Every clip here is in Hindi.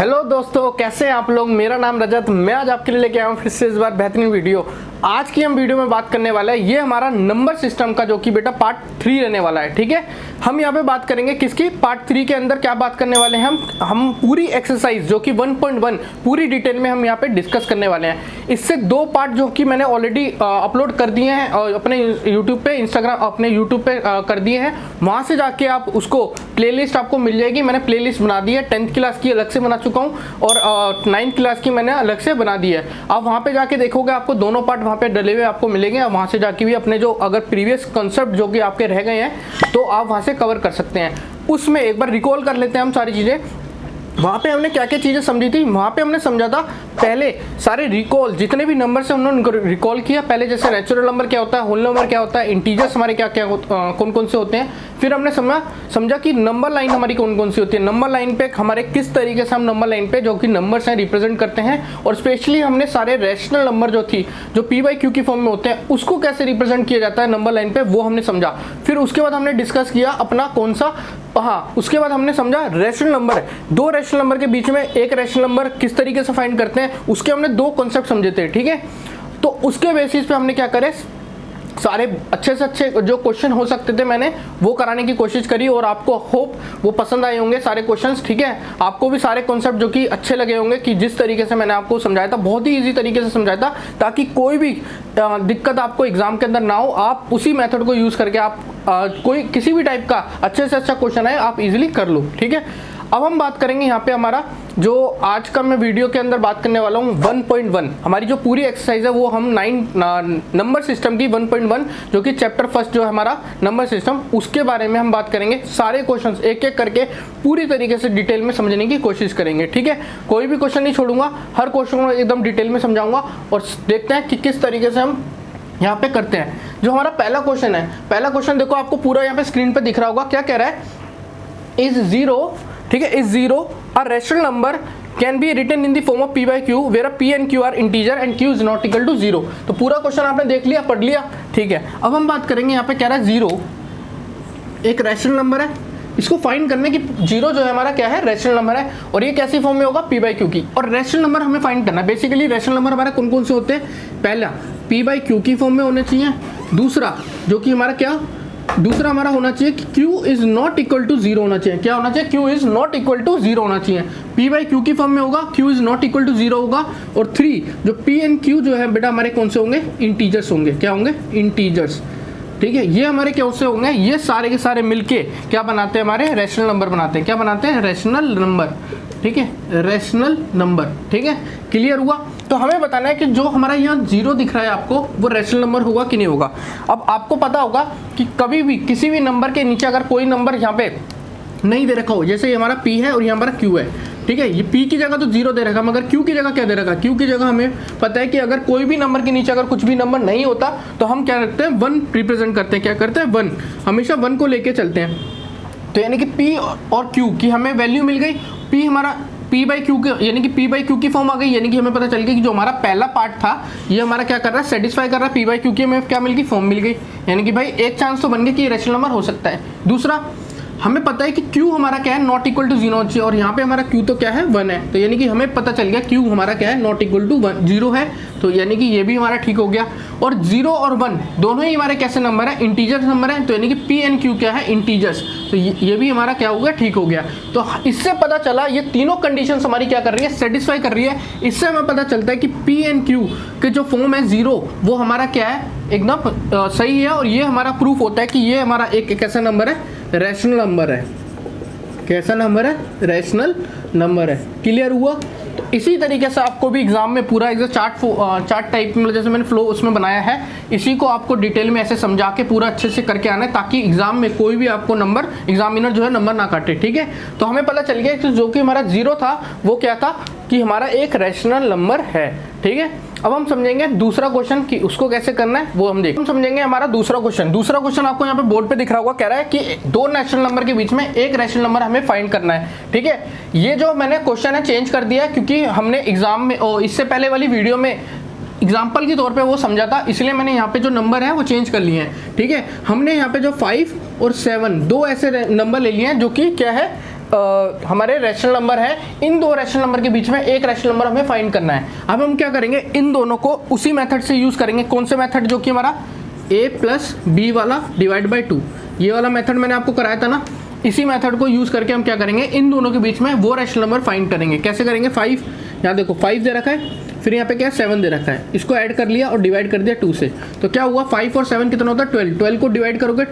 हेलो दोस्तों, कैसे हैं आप लोग। मेरा नाम रजत, मैं आज आपके लिए लेके आया हूँ फिर से इस बार बेहतरीन वीडियो। आज की हम वीडियो में बात करने वाला है ये हमारा नंबर सिस्टम का, जो कि बेटा पार्ट 3 रहने वाला है। ठीक है, हम यहाँ पे बात करेंगे किसकी, पार्ट 3 के अंदर क्या बात करने वाले हैं हम पूरी एक्सरसाइज जो कि 1.1 पूरी डिटेल में हम यहाँ पे डिस्कस करने वाले हैं। इससे 2 पार्ट जो कि मैंने ऑलरेडी अपलोड कर दिए हैं और अपने यूट्यूब पे, इंस्टाग्राम अपने यूट्यूब पे कर दिए हैं। वहाँ से जाके आप उसको प्लेलिस्ट आपको मिल जाएगी। मैंने प्लेलिस्ट बना दी है, 10th क्लास की अलग से बना चुका हूँ और 9th क्लास की मैंने अलग से बना दी है। आप वहाँ पे जाके देखोगे, आपको दोनों पार्ट वहाँ पे डले हुए आपको मिलेंगे। वहाँ से जाके भी अपने जो अगर प्रीवियस कॉन्सेप्ट जो कि आपके रह गए हैं तो आप वहाँ से कवर कर सकते हैं। उसमें एक बार रिकॉल कर लेते हैं हम सारी चीज़ें। वहाँ पे हमने क्या क्या चीज़ें समझी थी, वहाँ पे हमने समझा था पहले सारे रिकॉल जितने भी नंबर से हमने उनको रिकॉल किया। पहले जैसे नेचुरल नंबर क्या होता है, होल नंबर क्या होता है, इंटीजर्स हमारे क्या क्या कौन कौन से होते हैं। फिर हमने समझा कि नंबर लाइन हमारी कौन कौन सी होती है, नंबर लाइन पे हमारे किस तरीके से हम नंबर लाइन पे जो कि नंबर्स हैं रिप्रेजेंट करते हैं। और स्पेशली हमने सारे रैशनल नंबर जो थी जो p/q की फॉर्म में होते हैं उसको कैसे रिप्रेजेंट किया जाता है नंबर लाइन पे, वो हमने समझा। फिर उसके बाद हमने डिस्कस किया अपना कौन सा, हाँ उसके बाद हमने समझा रैशनल नंबर है, 2 रैशनल नंबर के बीच में एक रैशनल नंबर किस तरीके से फाइंड करते हैं, उसके हमने 2 कॉन्सेप्ट समझे थे। ठीक है, तो उसके बेसिस पे हमने क्या करे, सारे अच्छे से अच्छे जो क्वेश्चन हो सकते थे मैंने वो कराने की कोशिश करी और आपको होप वो पसंद आए होंगे सारे क्वेश्चंस। ठीक है, आपको भी सारे कॉन्सेप्ट जो कि अच्छे लगे होंगे कि जिस तरीके से मैंने आपको समझाया था, बहुत ही इजी तरीके से समझाया था ताकि कोई भी दिक्कत आपको एग्जाम के अंदर ना हो। आप उसी मेथड को यूज़ करके आप कोई किसी भी टाइप का अच्छे से अच्छा क्वेश्चन है आप इजीली कर लो। ठीक है, अब हम बात करेंगे यहाँ पे हमारा जो आज का मैं वीडियो के अंदर बात करने वाला हूँ 1.1 हमारी जो पूरी एक्सरसाइज है वो हम 9 नंबर सिस्टम की 1.1 जो कि चैप्टर फर्स्ट जो है हमारा नंबर सिस्टम, उसके बारे में हम बात करेंगे। सारे क्वेश्चंस एक एक करके पूरी तरीके से डिटेल में समझने की कोशिश करेंगे। ठीक है, कोई भी क्वेश्चन नहीं छोड़ूंगा, हर क्वेश्चन को एकदम डिटेल में समझाऊंगा और देखते हैं कि किस तरीके से हम यहाँ पे करते हैं। जो हमारा पहला क्वेश्चन है, पहला क्वेश्चन देखो आपको पूरा यहाँ पे स्क्रीन पे दिख रहा होगा। क्या कह रहा है, इज जीरो, ठीक है, is zero a rational number can be written in the form of p/q where p and q are integer and q is not equal to 0। तो पूरा क्वेश्चन आपने देख लिया, पढ़ लिया। ठीक है, अब हम बात करेंगे यहाँ पे कह रहा है 0 एक रैशनल नंबर है, इसको फाइंड करने की 0 जो है हमारा क्या है, रैशनल नंबर है और ये कैसी फॉर्म में होगा, p/q की। और रैशनल नंबर हमें फाइंड करना है। बेसिकली रैशनल नंबर हमारे कौन कौन से होते हैं, पहला p/q की फॉर्म में होना चाहिए, दूसरा जो कि हमारा क्या, दूसरा हमारा होना चाहिए कि q is not equal to 0 होना चाहिए। क्या होना चाहिए, q is not equal to 0 होना चाहिए। p/q की फॉर्म में होगा, q is not equal to 0 होगा। और 3 जो p and q जो है बेटा हमारे कौन से होंगे, इंटीजर्स होंगे। क्या होंगे, इंटीजर्स। ठीक है, ये हमारे क्या से होंगे, ये सारे के सारे मिलके क्या बनाते हैं, हमारे रैशनल नंबर बनाते हैं। क्या बनाते हैं, रैशनल नंबर। ठीक है, रैशनल नंबर। ठीक है, क्लियर हुआ। तो हमें बताना है कि जो हमारा यहाँ 0 दिख रहा है आपको वो रैशनल नंबर होगा कि नहीं होगा। अब आपको पता होगा कि कभी भी किसी भी नंबर के नीचे अगर कोई नंबर यहाँ पे नहीं दे रखा हो, जैसे ये हमारा p है और ये हमारा q है। ठीक है, ये p की जगह तो 0 दे रखा, मगर q की जगह क्या दे रखा, q की जगह हमें पता है कि अगर कोई भी नंबर के नीचे अगर कुछ भी नंबर नहीं होता तो हम क्या रखते हैं, 1 रिप्रेजेंट करते हैं। क्या करते हैं, 1, हमेशा 1 को लेके चलते हैं। तो यानी कि p और q की हमें वैल्यू मिल गई, p हमारा p/q यानी कि p/q की फॉर्म आ गई। यानी कि हमें पता चल गया कि जो हमारा पहला पार्ट था ये हमारा क्या कर रहा है, सेटिस्फाई कर रहा है, p/q की हमें क्या मिल गई, फॉर्म मिल गई। यानी कि भाई एक चांस तो बन गया कि ये रैशनल नंबर हो सकता है। दूसरा हमें पता है कि q हमारा क्या है, नॉट इक्वल टू 0 होना चाहिए और यहाँ पे हमारा q तो क्या है, 1 है। तो यानी कि हमें पता चल गया q हमारा क्या है, नॉट इक्वल टू 0 है। तो यानी कि ये भी हमारा ठीक हो गया। और 0 और 1 दोनों ही हमारे कैसे नंबर है, इंटीजर नंबर है। तो यानी कि p and q क्या है, इंटीजर्स। तो ये भी हमारा क्या हो गया, ठीक हो गया। तो इससे पता चला ये तीनों कंडीशंस हमारी क्या कर रही है, सेटिस्फाई कर रही है। इससे हमें पता चलता है कि p and q के जो फॉर्म है 0 वो हमारा क्या है, एकदम सही है। और ये हमारा प्रूफ होता है कि ये हमारा एक कैसा नंबर है, रैशनल नंबर है। कैसा नंबर है, रैशनल नंबर है। क्लियर हुआ। तो इसी तरीके से आपको भी एग्जाम में पूरा एक चार्ट टाइप में जैसे मैंने फ्लो उसमें बनाया है, इसी को आपको डिटेल में ऐसे समझा के पूरा अच्छे से करके आना है ताकि एग्जाम में कोई भी आपको नंबर, एग्जामिनर जो है नंबर ना काटे। ठीक है, तो हमें पता चल गया कि जो कि हमारा 0 था वो क्या था कि हमारा एक रैशनल नंबर है। ठीक है, अब हम समझेंगे दूसरा क्वेश्चन कि उसको कैसे करना है वो हम देखें। हम समझेंगे हमारा दूसरा क्वेश्चन आपको यहाँ पे बोर्ड पे दिख रहा होगा। कह रहा है कि 2 रैशनल नंबर के बीच में एक रैशनल नंबर हमें फाइंड करना है। ठीक है, ये जो मैंने क्वेश्चन है चेंज कर दिया है क्योंकि हमने एग्जाम में इससे पहले वाली वीडियो में एग्जाम्पल के तौर पे वो समझा था, इसलिए मैंने यहाँ पे जो नंबर है वो चेंज कर लिए हैं। ठीक है, हमने यहाँ पे जो 5 और 7 2 ऐसे नंबर ले लिए हैं जो कि क्या है, हमारे रैशनल नंबर है, इन दो रैशनल नंबर के बीच में एक रैशनल नंबर हमें फाइंड करना है। अब हम क्या करेंगे, इन दोनों को उसी मेथड से यूज़ करेंगे। कौन से मेथड, जो कि हमारा a प्लस बी वाला डिवाइड बाई 2, ये वाला मेथड मैंने आपको कराया था ना। इसी मेथड को यूज़ करके हम क्या करेंगे, इन दोनों के बीच में वो रैशनल नंबर फाइंड करेंगे। कैसे करेंगे, 5, यहाँ देखो 5 दे रखा है, फिर यहाँ पे क्या है 7 दे रखा है, इसको ऐड कर लिया और डिवाइड कर दिया 2 से। तो क्या हुआ, 5 और 7 कितना होता है 12, 12 को डिवाइड करोगे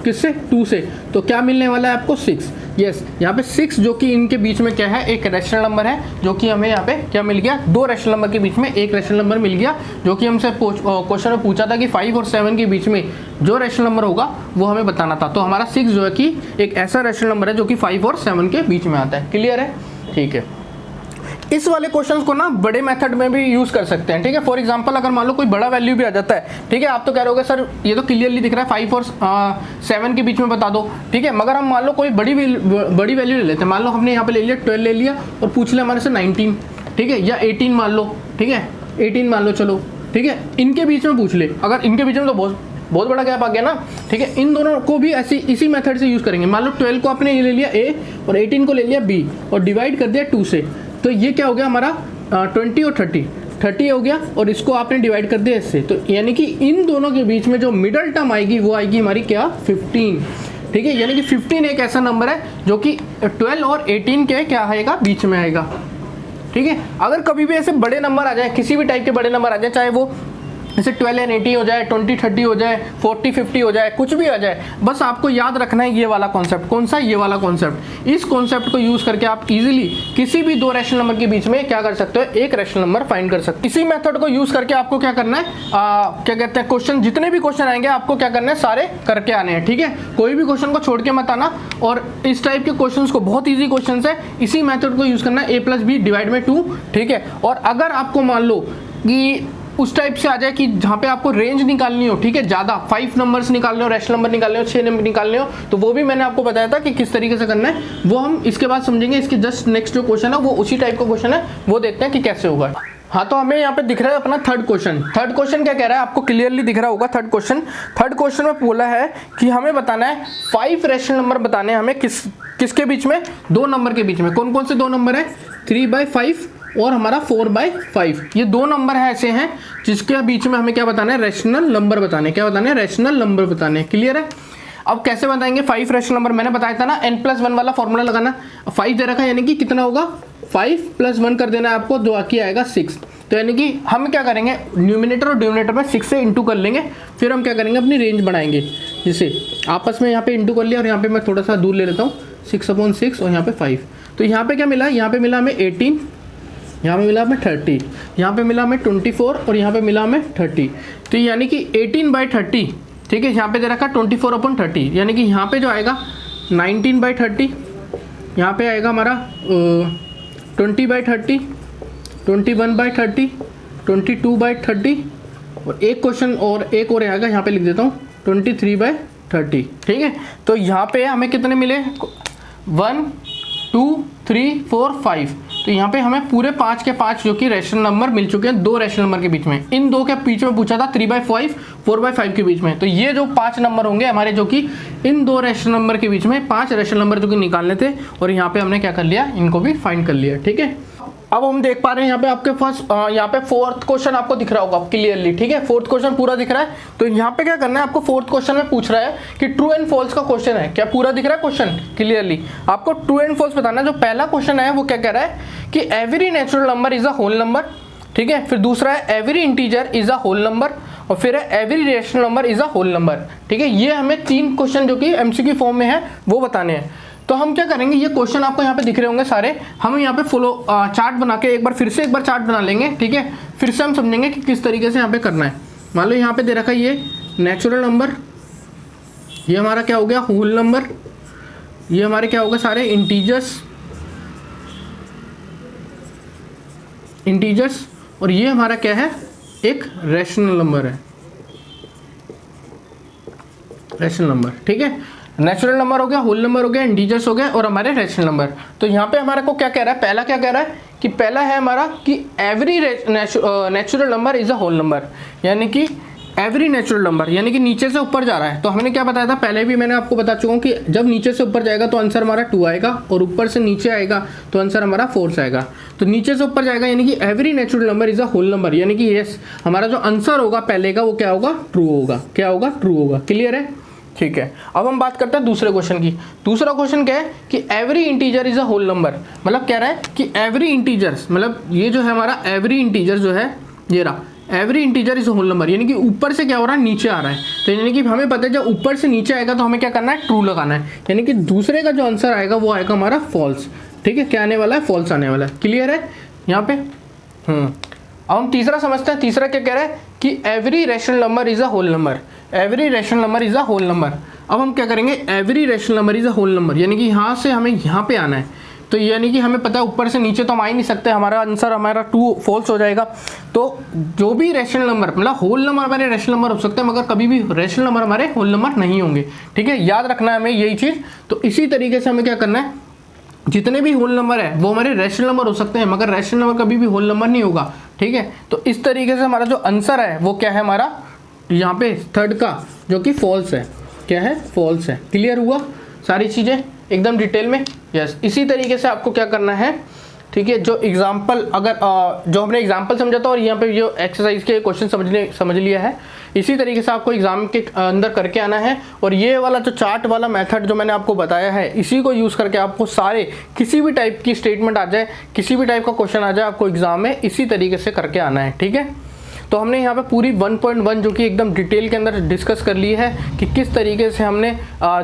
किससे, 2 से, तो क्या मिलने वाला है आपको 6। यस, यहाँ पे 6 जो कि इनके बीच में क्या है, एक रैशनल नंबर है, जो कि हमें यहाँ पे क्या मिल गया, दो रैशनल नंबर के बीच में एक रैशनल नंबर मिल गया, जो कि हमसे क्वेश्चन में पूछा था कि 5 और 7 के बीच में जो रैशनल नंबर होगा वो हमें बताना था। तो हमारा 6 जो है कि एक ऐसा रैशनल नंबर है जो कि 5 और 7 के बीच में आता है। क्लियर है, ठीक है। इस वाले क्वेश्चंस को ना बड़े मेथड में भी यूज़ कर सकते हैं, ठीक है। फॉर एग्जांपल अगर मान लो कोई बड़ा वैल्यू भी आ जाता है, ठीक है, आप तो कह रहे होगे सर ये तो क्लियरली दिख रहा है 5 और 7 के बीच में बता दो, ठीक है। मगर हम मान लो कोई बड़ी वैल्यू ले लेते हैं, मान लो हमने यहाँ पे ले लिया 12 ले लिया और पूछ लिया हमारे से 19, ठीक है, या 18 मान लो, ठीक है, 18 मान लो, चलो ठीक है, इनके बीच में पूछ ले, अगर इनके बीच में तो बहुत बड़ा गैप आ गया ना, ठीक है। इन दोनों को भी ऐसी इसी मेथड से यूज़ करेंगे। मान लो 12 को आपने ये ले लिया a और 18 को ले लिया b और डिवाइड कर दिया 2 से, तो ये क्या हो गया हमारा 20 और 30 हो गया, और इसको आपने डिवाइड कर दिया इससे, तो यानी कि इन दोनों के बीच में जो मिडल टर्म आएगी वो आएगी हमारी क्या, 15, ठीक है। यानी कि 15 एक ऐसा नंबर है जो कि 12 और 18 के क्या आएगा, बीच में आएगा, ठीक है। अगर कभी भी ऐसे बड़े नंबर आ जाए, किसी भी टाइप के बड़े नंबर आ जाए, चाहे वो जैसे 12 और 80 हो जाए, 20 30 हो जाए, 40 50 हो जाए, कुछ भी आ जाए, बस आपको याद रखना है ये वाला कॉन्सेप्ट। कौन सा, ये वाला कॉन्सेप्ट। इस कॉन्सेप्ट को यूज करके आप इजीली किसी भी दो रैशनल नंबर के बीच में क्या कर सकते हो, एक रैशनल नंबर फाइंड कर सकते हो। इसी मेथड को यूज करके आपको क्या करना है, क्या कहते हैं, क्वेश्चन, जितने भी क्वेश्चन आएंगे आपको क्या करना है, सारे करके आने हैं, ठीक है। कोई भी क्वेश्चन को छोड़ के मत आना। और इस टाइप के क्वेश्चन को, बहुत ईजी क्वेश्चन है, इसी मेथड को यूज करना है, a plus b divide by 2, ठीक है। और अगर आपको मान लो कि उस टाइप से आ जाए कि जहाँ पे आपको रेंज निकालनी हो, ठीक है, ज़्यादा 5 नंबर्स निकालने हो, रैशनल नंबर निकालने हो, 6 नंबर निकालने हो, तो वो भी मैंने आपको बताया था कि किस तरीके से करना है, वो हम इसके बाद समझेंगे। इसके जस्ट नेक्स्ट जो क्वेश्चन है वो उसी टाइप का क्वेश्चन है, वो देखते हैं कि कैसे होगा। हाँ, तो हमें यहाँ पे दिख रहा है अपना थर्ड क्वेश्चन। थर्ड क्वेश्चन क्या कह रहा है, आपको क्लियरली दिख रहा होगा। थर्ड क्वेश्चन में बोला है कि हमें बताना है 5 रैशनल नंबर बताने हैं हमें, किसके बीच में, दो नंबर के बीच में। कौन कौन से दो नंबर है, 3/5 और हमारा 4/5। ये दो नंबर है ऐसे हैं जिसके बीच में हमें क्या बताना है, रैशनल नंबर बताने। क्या बताने हैं, रैशनल नंबर बताने। क्लियर है। अब कैसे बताएंगे 5 रैशनल नंबर, मैंने बताया था ना n+1 वाला फॉर्मूला लगाना। 5 दे रखा है, यानी कि कितना होगा, 5 + 1 कर देना है आपको, जो आके आएगा 6। तो यानी कि हम क्या करेंगे, न्यूमिनेटर और डिनोमिनेटर में 6 से इंटू कर लेंगे, फिर हम क्या करेंगे, अपनी रेंज बढ़ाएंगे। जैसे आपस में यहाँ पे इंटू कर लिया, और यहाँ पे मैं थोड़ा सा दूर ले लेता हूँ, 6/6 और यहाँ पे 5। तो यहाँ पे क्या मिला, यहाँ पे मिला हमें 18, यहाँ पे मिला हमें 30, यहाँ पे मिला हमें 24 और यहाँ पे मिला हमें 30। तो यानी कि 18/30, ठीक है। यहाँ पे दे रखा 24/30, यानी कि यहाँ पे जो आएगा 19/30, यहाँ पे आएगा हमारा 20/30, 21/30, 22/30, और एक क्वेश्चन और एक और आएगा, यहाँ पे लिख देता हूँ 23/30, ठीक है। तो यहाँ पे हमें कितने मिले, 1 2 3 4 5। तो यहाँ पे हमें पूरे 5 के 5 जो कि रैशनल नंबर मिल चुके हैं, दो रैशनल नंबर के बीच में। इन दो के बीच में पूछा था 3/5 4/5 के बीच में। तो ये जो 5 नंबर होंगे हमारे, जो कि इन दो रैशनल नंबर के बीच में 5 रैशनल नंबर जो कि निकालने थे, और यहाँ पे हमने क्या कर लिया, इनको भी फाइंड कर लिया, ठीक है। अब हम देख पा रहे हैं यहाँ पे आपके पास यहाँ पे फोर्थ क्वेश्चन आपको दिख रहा होगा क्लियरली, ठीक है। फोर्थ क्वेश्चन पूरा दिख रहा है। तो यहाँ पे क्या करना है आपको, फोर्थ क्वेश्चन में पूछ रहा है कि ट्रू एंड फॉल्स का क्वेश्चन है। क्या पूरा दिख रहा है क्वेश्चन क्लियरली, आपको ट्रू एंड फॉल्स बताना है। जो पहला क्वेश्चन है वो क्या कह रहा है कि every natural number is a whole number, ठीक है। फिर दूसरा है every integer is a whole number, और फिर है every rational number is a whole number, ठीक है। ये हमें 3 क्वेश्चन जो कि एमसीक्यू फॉर्म में है वो बताने हैं। तो हम क्या करेंगे, ये क्वेश्चन आपको यहाँ पे दिख रहे होंगे सारे, हम यहाँ पे चार्ट बना के एक बार चार्ट बना लेंगे, ठीक है। फिर से हम समझेंगे कि किस तरीके से यहाँ पे करना है। मान लो यहाँ पे दे रखा है ये नेचुरल नंबर, ये हमारा क्या हो गया, होल नंबर, ये हमारे क्या होगा, सारे इंटीजर्स, और ये हमारा क्या है, एक रैशनल नंबर है, रैशनल नंबर, ठीक है। नेचुरल नंबर हो गया, होल नंबर हो गया, इंटीजर्स हो गए, और हमारे रैशनल नंबर। तो यहाँ पे हमारा को क्या कह रहा है, पहला क्या कह रहा है कि पहला है हमारा कि every natural number is a whole number, यानी कि एवरी नेचुरल नंबर यानी कि नीचे से ऊपर जा रहा है। तो हमने क्या बताया था, पहले भी मैंने आपको बता चुका हूँ कि जब नीचे से ऊपर जाएगा तो आंसर हमारा 2 आएगा, और ऊपर से नीचे आएगा तो आंसर हमारा 4 आएगा। तो नीचे से ऊपर जाएगा यानी कि every natural number is a whole number, यानी कि यस हमारा जो आंसर होगा पहले का वो क्या होगा, ट्रू होगा। क्या होगा, ट्रू होगा। क्लियर है, ठीक है। अब हम बात करते हैं दूसरे क्वेश्चन की। दूसरा क्वेश्चन क्या है कि every integer is a whole number, मतलब कह रहा है कि एवरी इंटीजर्स, मतलब ये जो है हमारा एवरी इंटीजर जो है ये रहा, every integer is whole number, यानी कि ऊपर से क्या हो रहा है, नीचे आ रहा है। तो यानी कि हमें पता है जब ऊपर से नीचे आएगा तो हमें क्या करना है, ट्रू लगाना है, यानी कि दूसरे का जो आंसर आएगा वो आएगा हमारा फॉल्स। ठीक है, क्या आने वाला है, फॉल्स आने वाला है। क्लियर है यहाँ पे। अब हम तीसरा समझते हैं। तीसरा क्या कह रहा है कि every rational number is a whole number, every rational number is a whole number. अब हम क्या करेंगे, every rational number is a whole number, यानी कि यहाँ से हमें यहाँ पे आना है। तो यानी कि हमें पता है ऊपर से नीचे तो हम आ ही नहीं सकते, हमारा आंसर हमारा 2 फॉल्स हो जाएगा। तो जो भी रैशनल नंबर, मतलब होल नंबर हमारे रैशनल नंबर हो सकते हैं, मगर कभी भी रैशनल नंबर हमारे होल नंबर नहीं होंगे। ठीक है, याद रखना है हमें यही चीज़। तो इसी तरीके से हमें क्या करना है, जितने भी होल नंबर है वो हमारे रैशनल नंबर हो सकते हैं, मगर रैशनल नंबर कभी भी होल नंबर नहीं होगा। ठीक है, तो इस तरीके से हमारा जो आंसर है वो क्या है, हमारा यहाँ पे थर्ड का जो कि फॉल्स है। क्या है, फॉल्स है। क्लियर हुआ सारी चीज़ें एकदम डिटेल में। यस, इसी तरीके से आपको क्या करना है, ठीक है, जो एग्जाम्पल अगर जो हमने एग्जाम्पल समझा था और यहाँ पे जो एक्सरसाइज के क्वेश्चन समझ लिया है, इसी तरीके से आपको एग्जाम के अंदर करके आना है। और ये वाला जो चार्ट वाला मेथड जो मैंने आपको बताया है, इसी को यूज़ करके आपको सारे किसी भी टाइप की स्टेटमेंट आ जाए, किसी भी टाइप का क्वेश्चन आ जाए, आपको एग्जाम में इसी तरीके से करके आना है। ठीक है, तो हमने यहाँ पे पूरी 1.1 जो कि एकदम डिटेल के अंदर डिस्कस कर ली है कि किस तरीके से हमने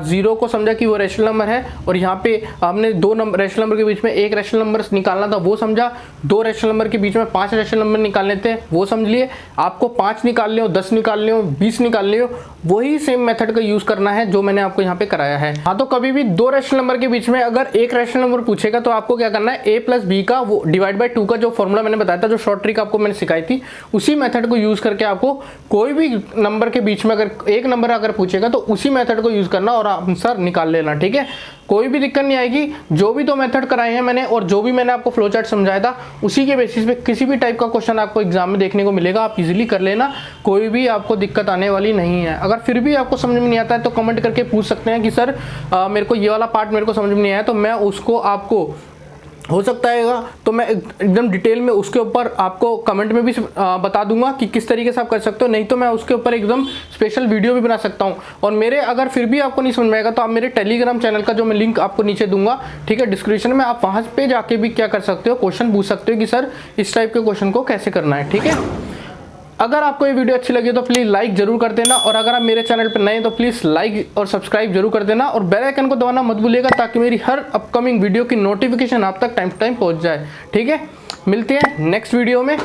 0 को समझा कि वो रैशनल नंबर है, और यहाँ पे हमने 2 नंबर रैशनल नंबर के बीच में एक रैशनल नंबर निकालना था वो समझा, 2 रैशनल नंबर के बीच में 5 रैशनल नंबर निकालने थे वो समझ लिए। आपको 5 निकालने हो, 10 निकालने हो, 20 निकालने हो, वही सेम मेथड का यूज़ करना है जो मैंने आपको यहाँ पे कराया है। हाँ, तो कभी भी 2 रैशनल नंबर के बीच में अगर एक रैशनल नंबर पूछेगा तो आपको क्या करना है, a + b का वो डिवाइड बाय 2 का जो फॉर्मूला मैंने बताया था, जो शॉर्ट ट्रिक आपको मैंने सिखाई थी, उसी मेथड को यूज़ करके आपको कोई भी नंबर के बीच में अगर एक नंबर अगर पूछेगा तो उसी मेथड को यूज करना और आंसर निकाल लेना। ठीक है, कोई भी दिक्कत नहीं आएगी। जो भी 2 मेथड कराए हैं मैंने और जो भी मैंने आपको फ्लो चार्ट समझाया था, उसी के बेसिस पे किसी भी टाइप का क्वेश्चन आपको एग्जाम में देखने को मिलेगा, आप इजीली कर लेना, कोई भी आपको दिक्कत आने वाली नहीं है। अगर फिर भी आपको समझ में नहीं आता है तो कमेंट करके पूछ सकते हैं कि सर मेरे को ये वाला पार्ट मेरे को समझ में नहीं आया, तो मैं उसको आपको हो सकता है तो मैं एकदम डिटेल में उसके ऊपर आपको कमेंट में भी बता दूंगा कि किस तरीके से आप कर सकते हो, नहीं तो मैं उसके ऊपर एकदम स्पेशल वीडियो भी बना सकता हूं। और मेरे अगर फिर भी आपको नहीं समझ में आएगा तो आप मेरे टेलीग्राम चैनल का जो मैं लिंक आपको नीचे दूंगा, ठीक है, डिस्क्रिप्शन में, आप वहां पे जाके भी क्या कर सकते हो, क्वेश्चन पूछ सकते हो कि सर इस टाइप के क्वेश्चन को कैसे करना है। ठीक है, अगर आपको ये वीडियो अच्छी लगी तो प्लीज़ लाइक जरूर कर देना, और अगर आप मेरे चैनल पर नए हैं तो प्लीज़ लाइक और सब्सक्राइब जरूर कर देना, और बेल आइकन को दबाना मत भूलिएगा ताकि मेरी हर अपकमिंग वीडियो की नोटिफिकेशन आप तक टाइम टू टाइम पहुंच जाए। ठीक है, मिलते हैं नेक्स्ट वीडियो में।